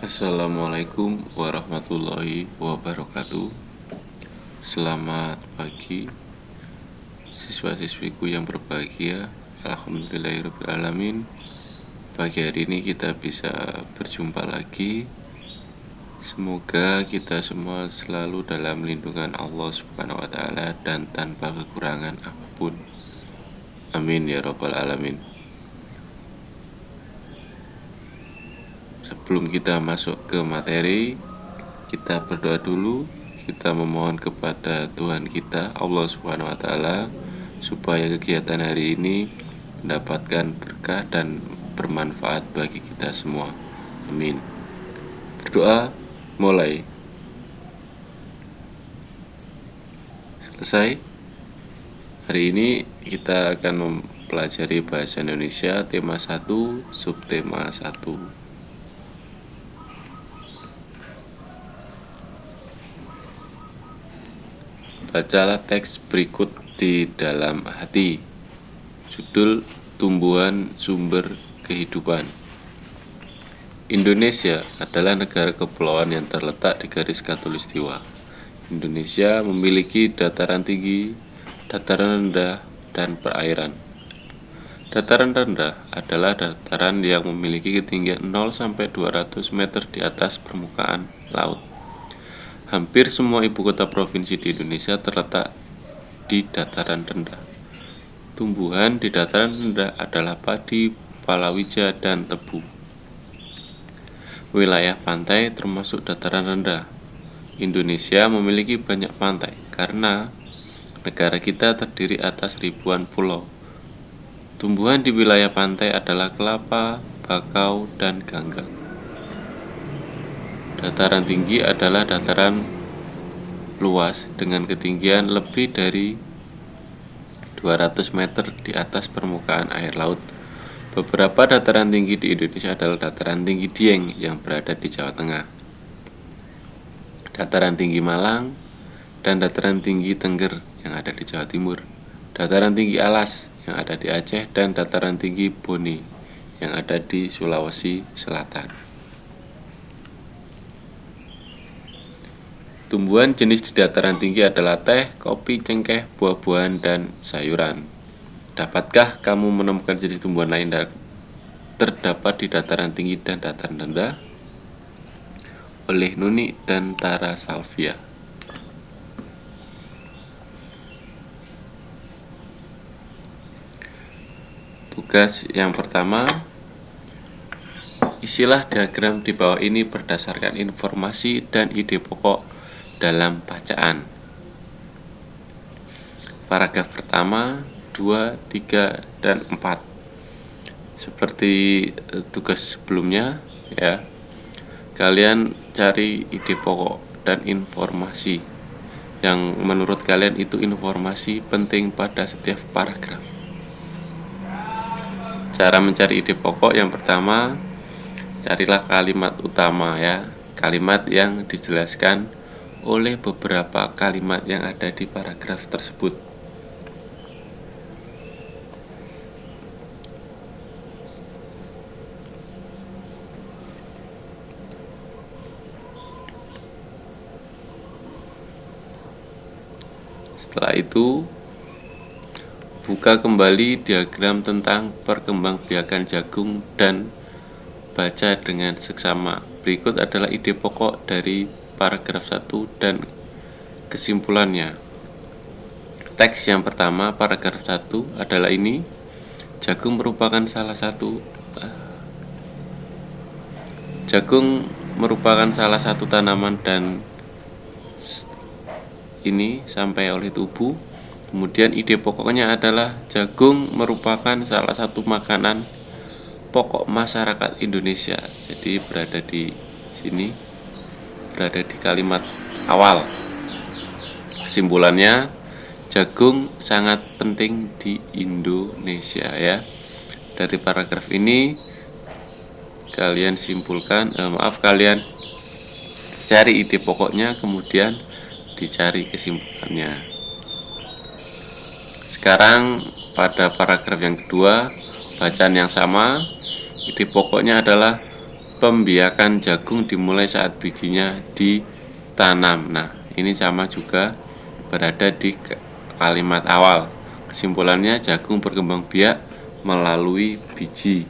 Assalamualaikum warahmatullahi wabarakatuh. Selamat pagi siswa-siswiku yang berbahagia. Alhamdulillahirrahmanirrahim. Pagi hari ini kita bisa berjumpa lagi. Semoga kita semua selalu dalam lindungan Allah Subhanahu wa Ta'ala dan tanpa kekurangan apapun. Amin ya Rabbal 'Alamin. Sebelum kita masuk ke materi, kita berdoa dulu. Kita memohon kepada Tuhan kita, Allah Subhanahu wa Ta'ala, supaya kegiatan hari ini mendapatkan berkah dan bermanfaat bagi kita semua. Amin. Berdoa mulai. Selesai. Hari ini kita akan mempelajari bahasa Indonesia tema 1, subtema 1. Bacalah teks berikut di dalam hati. Judul: Tumbuhan Sumber Kehidupan. Indonesia adalah negara kepulauan yang terletak di garis khatulistiwa. Indonesia memiliki dataran tinggi, dataran rendah, dan perairan. Dataran rendah adalah dataran yang memiliki ketinggian 0-200 meter di atas permukaan laut. Hampir semua ibu kota provinsi di Indonesia terletak di dataran rendah. Tumbuhan di dataran rendah adalah padi, palawija, dan tebu. Wilayah pantai termasuk dataran rendah. Indonesia memiliki banyak pantai karena negara kita terdiri atas ribuan pulau. Tumbuhan di wilayah pantai adalah kelapa, bakau, dan ganggang. Dataran tinggi adalah dataran luas dengan ketinggian lebih dari 200 meter di atas permukaan air laut. Beberapa dataran tinggi di Indonesia adalah dataran tinggi Dieng yang berada di Jawa Tengah, dataran tinggi Malang, dan dataran tinggi Tengger yang ada di Jawa Timur, dataran tinggi Alas yang ada di Aceh, dan dataran tinggi Bone yang ada di Sulawesi Selatan. Tumbuhan jenis di dataran tinggi adalah teh, kopi, cengkeh, buah-buahan, dan sayuran. Dapatkah kamu menemukan jenis tumbuhan lain yang terdapat di dataran tinggi dan dataran rendah? Oleh Nuni dan Tara Salvia. Tugas yang pertama, isilah diagram di bawah ini berdasarkan informasi dan ide pokok dalam bacaan. Paragraf pertama, 2, 3, dan 4. Seperti tugas sebelumnya ya. Kalian cari ide pokok dan informasi yang menurut kalian itu informasi penting pada setiap paragraf. Cara mencari ide pokok yang pertama, carilah kalimat utama ya. Kalimat yang dijelaskan oleh beberapa kalimat yang ada di paragraf tersebut. Setelah itu, buka kembali diagram tentang perkembangbiakan jagung dan baca dengan seksama. Berikut adalah ide pokok dari paragraf 1 dan kesimpulannya. Teks yang pertama, paragraf 1 adalah ini. Jagung merupakan salah satu tanaman dan ini sampai oleh tubuh. Kemudian ide pokoknya adalah jagung merupakan salah satu makanan pokok masyarakat Indonesia. Jadi berada di sini, berada di kalimat awal. Kesimpulannya, jagung sangat penting di Indonesia ya. Dari paragraf ini kalian simpulkan, kalian cari ide pokoknya, kemudian dicari kesimpulannya. Sekarang pada paragraf yang kedua, bacaan yang sama. Ide pokoknya adalah pembiakan jagung dimulai saat bijinya ditanam. Nah, ini sama juga berada di kalimat awal. Kesimpulannya, jagung berkembang biak melalui biji.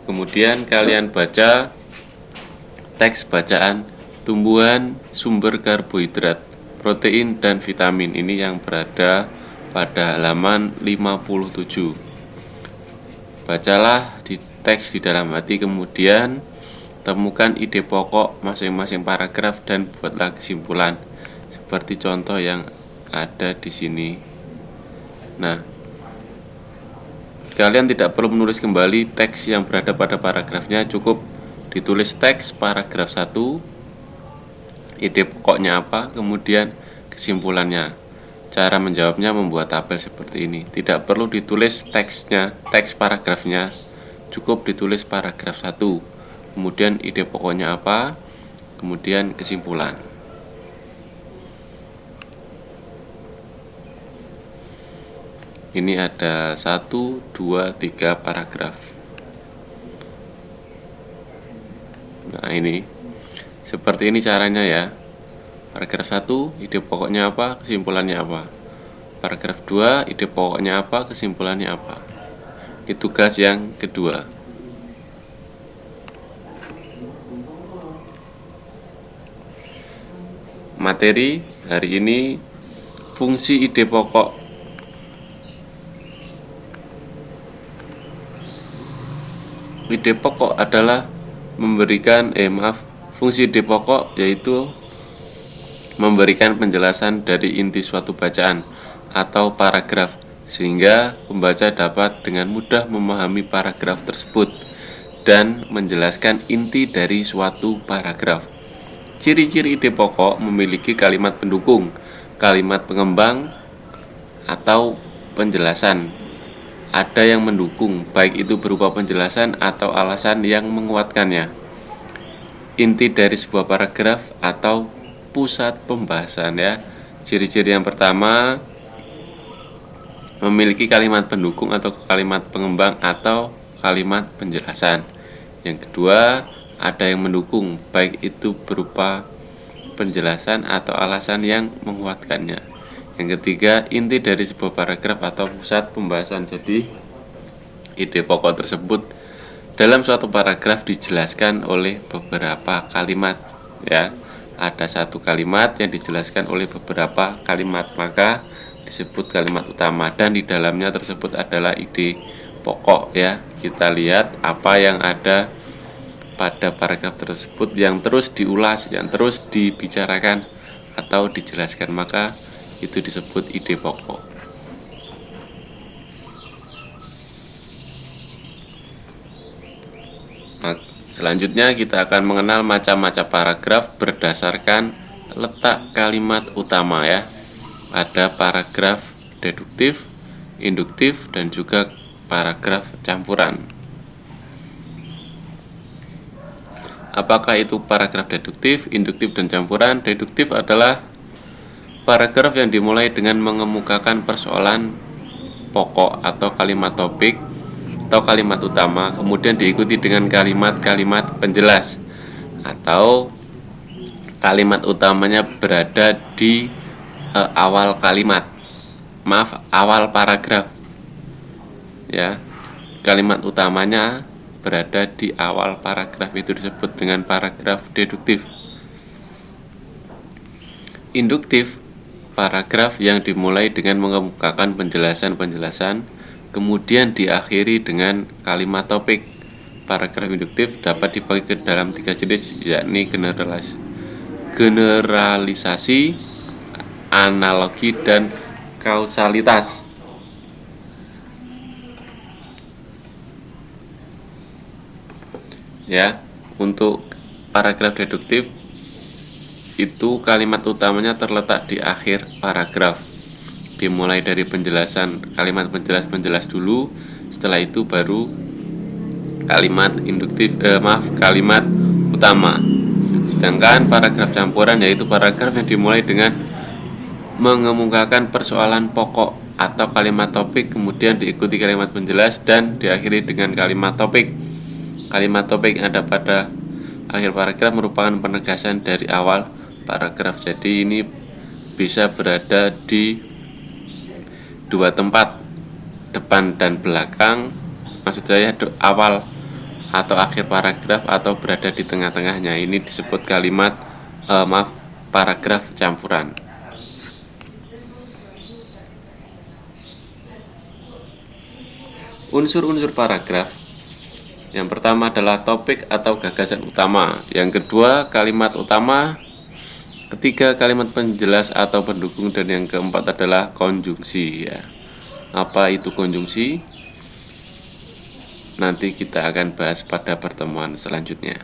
Kemudian kalian baca teks bacaan tumbuhan sumber karbohidrat, protein, dan vitamin. Ini yang berada pada halaman 57. Bacalah di teks di dalam hati, kemudian temukan ide pokok masing-masing paragraf dan buatlah kesimpulan seperti contoh yang ada di sini. Nah, kalian tidak perlu menulis kembali teks yang berada pada paragrafnya, cukup ditulis teks paragraf 1, ide pokoknya apa, kemudian kesimpulannya. Cara menjawabnya membuat tabel seperti ini. Tidak perlu ditulis teksnya, teks paragrafnya, cukup ditulis paragraf 1, kemudian ide pokoknya apa, kemudian kesimpulan. Ini ada 1, 2, 3 paragraf. Nah, ini seperti ini caranya ya. Paragraf 1, ide pokoknya apa, kesimpulannya apa. Paragraf 2, ide pokoknya apa, kesimpulannya apa. Ini tugas yang kedua. Materi hari ini, fungsi ide pokok. Ide pokok adalah fungsi ide pokok yaitu memberikan penjelasan dari inti suatu bacaan atau paragraf, sehingga pembaca dapat dengan mudah memahami paragraf tersebut dan menjelaskan inti dari suatu paragraf. Ciri-ciri ide pokok memiliki kalimat pendukung, kalimat pengembang, atau penjelasan. Ada yang mendukung, baik itu berupa penjelasan atau alasan yang menguatkannya. Inti dari sebuah paragraf atau pusat pembahasan ya. Ciri-ciri yang pertama, memiliki kalimat pendukung atau kalimat pengembang atau kalimat penjelasan. Yang kedua, ada yang mendukung, baik itu berupa penjelasan atau alasan yang menguatkannya. Yang ketiga, inti dari sebuah paragraf atau pusat pembahasan. Jadi, ide pokok tersebut dalam suatu paragraf dijelaskan oleh beberapa kalimat ya. Ada satu kalimat yang dijelaskan oleh beberapa kalimat, maka disebut kalimat utama, dan di dalamnya tersebut adalah ide pokok ya. Kita lihat apa yang ada pada paragraf tersebut yang terus diulas, yang terus dibicarakan atau dijelaskan, maka itu disebut ide pokok. Nah, selanjutnya kita akan mengenal macam-macam paragraf berdasarkan letak kalimat utama ya. Ada paragraf deduktif, induktif, dan juga paragraf campuran. Apakah itu paragraf deduktif, induktif, dan campuran? Deduktif adalah paragraf yang dimulai dengan mengemukakan persoalan pokok atau kalimat topik atau kalimat utama, kemudian diikuti dengan kalimat-kalimat penjelas atau kalimat utamanya berada di awal paragraf ya. Kalimat utamanya berada di awal paragraf, itu disebut dengan paragraf deduktif. Induktif, paragraf yang dimulai dengan mengemukakan penjelasan-penjelasan, kemudian diakhiri dengan kalimat topik. Paragraf induktif dapat dibagi ke dalam 3 jenis, yakni generalisasi, analogi, dan kausalitas. Ya, untuk paragraf deduktif itu kalimat utamanya terletak di akhir paragraf, dimulai dari penjelasan, kalimat penjelas dulu, setelah itu baru kalimat kalimat utama. Sedangkan paragraf campuran yaitu paragraf yang dimulai dengan mengemukakan persoalan pokok atau kalimat topik, kemudian diikuti kalimat penjelas dan diakhiri dengan kalimat topik. Kalimat topik yang ada pada akhir paragraf merupakan penegasan dari awal paragraf. Jadi ini bisa berada di dua tempat, depan dan belakang, maksud saya awal atau akhir paragraf, atau berada di tengah-tengahnya. Ini disebut kalimat paragraf campuran. Unsur-unsur paragraf. Yang pertama adalah topik atau gagasan utama. Yang kedua, kalimat utama. Ketiga, kalimat penjelas atau pendukung. Dan yang keempat adalah konjungsi, ya. Apa itu konjungsi? Nanti kita akan bahas pada pertemuan selanjutnya.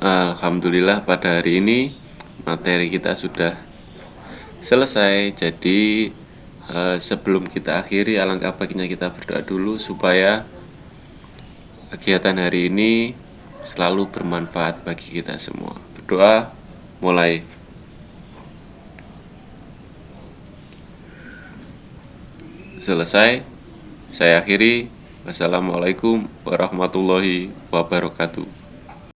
Alhamdulillah pada hari ini materi kita sudah selesai. Jadi sebelum kita akhiri, alangkah baiknya kita berdoa dulu supaya kegiatan hari ini selalu bermanfaat bagi kita semua. Berdoa mulai. Selesai, saya akhiri. Wassalamualaikum warahmatullahi wabarakatuh.